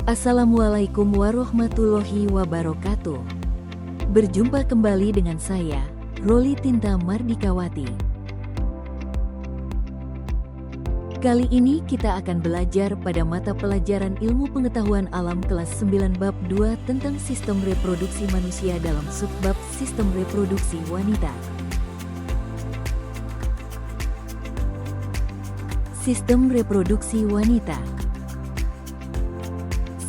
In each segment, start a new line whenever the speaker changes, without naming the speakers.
Assalamualaikum warahmatullahi wabarakatuh. Berjumpa kembali dengan saya, Roli Tinta Mardikawati. Kali ini kita akan belajar pada mata pelajaran Ilmu Pengetahuan Alam kelas 9 bab 2 tentang sistem reproduksi manusia dalam subbab sistem reproduksi wanita. Sistem reproduksi wanita.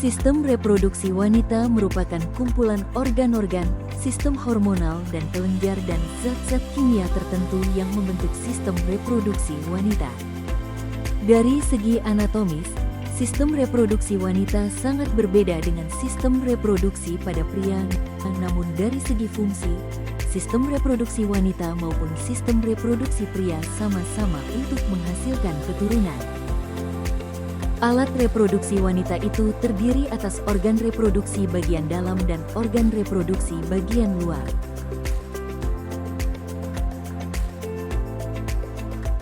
Sistem reproduksi wanita merupakan kumpulan organ-organ, sistem hormonal dan kelenjar dan zat-zat kimia tertentu yang membentuk sistem reproduksi wanita. Dari segi anatomis, sistem reproduksi wanita sangat berbeda dengan sistem reproduksi pada pria, namun dari segi fungsi, sistem reproduksi wanita maupun sistem reproduksi pria sama-sama untuk menghasilkan keturunan. Alat reproduksi wanita itu terdiri atas organ reproduksi bagian dalam dan organ reproduksi bagian luar.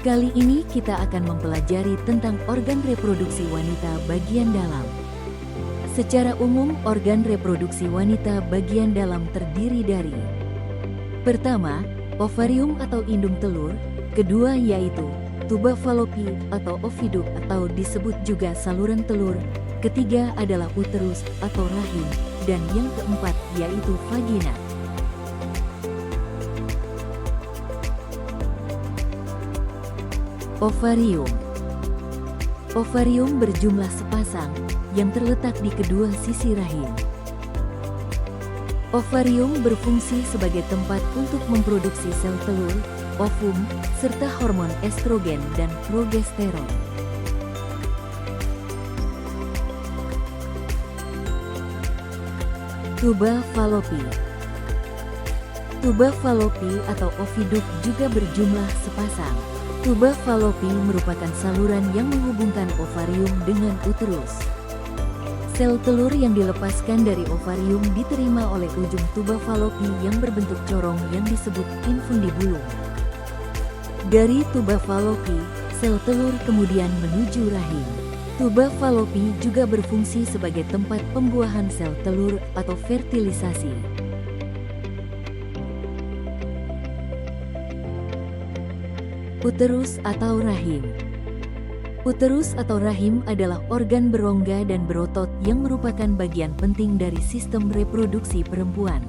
Kali ini kita akan mempelajari tentang organ reproduksi wanita bagian dalam. Secara umum, organ reproduksi wanita bagian dalam terdiri dari: pertama, ovarium atau indung telur, kedua yaitu tuba falopi atau oviduk atau disebut juga saluran telur, ketiga adalah uterus atau rahim, dan yang keempat yaitu vagina. Ovarium. Ovarium berjumlah sepasang yang terletak di kedua sisi rahim. Ovarium berfungsi sebagai tempat untuk memproduksi sel telur, ovum, serta hormon estrogen dan progesteron. Tuba falopi. Tuba falopi atau oviduk juga berjumlah sepasang. Tuba falopi merupakan saluran yang menghubungkan ovarium dengan uterus. Sel telur yang dilepaskan dari ovarium diterima oleh ujung tuba falopi yang berbentuk corong yang disebut infundibulum. Dari tuba falopi, sel telur kemudian menuju rahim. Tuba falopi juga berfungsi sebagai tempat pembuahan sel telur atau fertilisasi. Uterus atau rahim. Uterus atau rahim adalah organ berongga dan berotot yang merupakan bagian penting dari sistem reproduksi perempuan.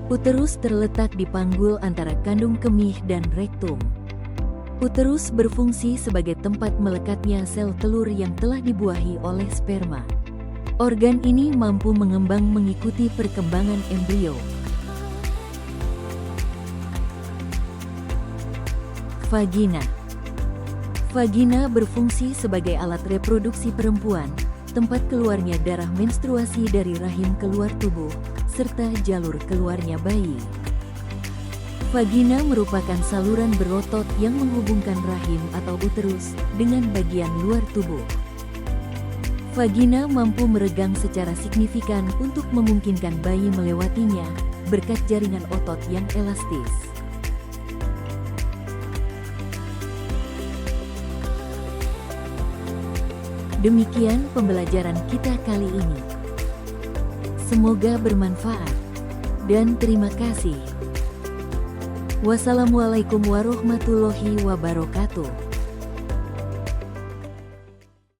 Uterus terletak di panggul antara kandung kemih dan rektum. Uterus berfungsi sebagai tempat melekatnya sel telur yang telah dibuahi oleh sperma. Organ ini mampu mengembang mengikuti perkembangan embrio. Vagina. Vagina berfungsi sebagai alat reproduksi perempuan, tempat keluarnya darah menstruasi dari rahim keluar tubuh, serta jalur keluarnya bayi. Vagina merupakan saluran berotot yang menghubungkan rahim atau uterus dengan bagian luar tubuh. Vagina mampu meregang secara signifikan untuk memungkinkan bayi melewatinya berkat jaringan otot yang elastis. Demikian pembelajaran kita kali ini. Semoga bermanfaat, dan terima kasih. Wassalamualaikum warahmatullahi wabarakatuh.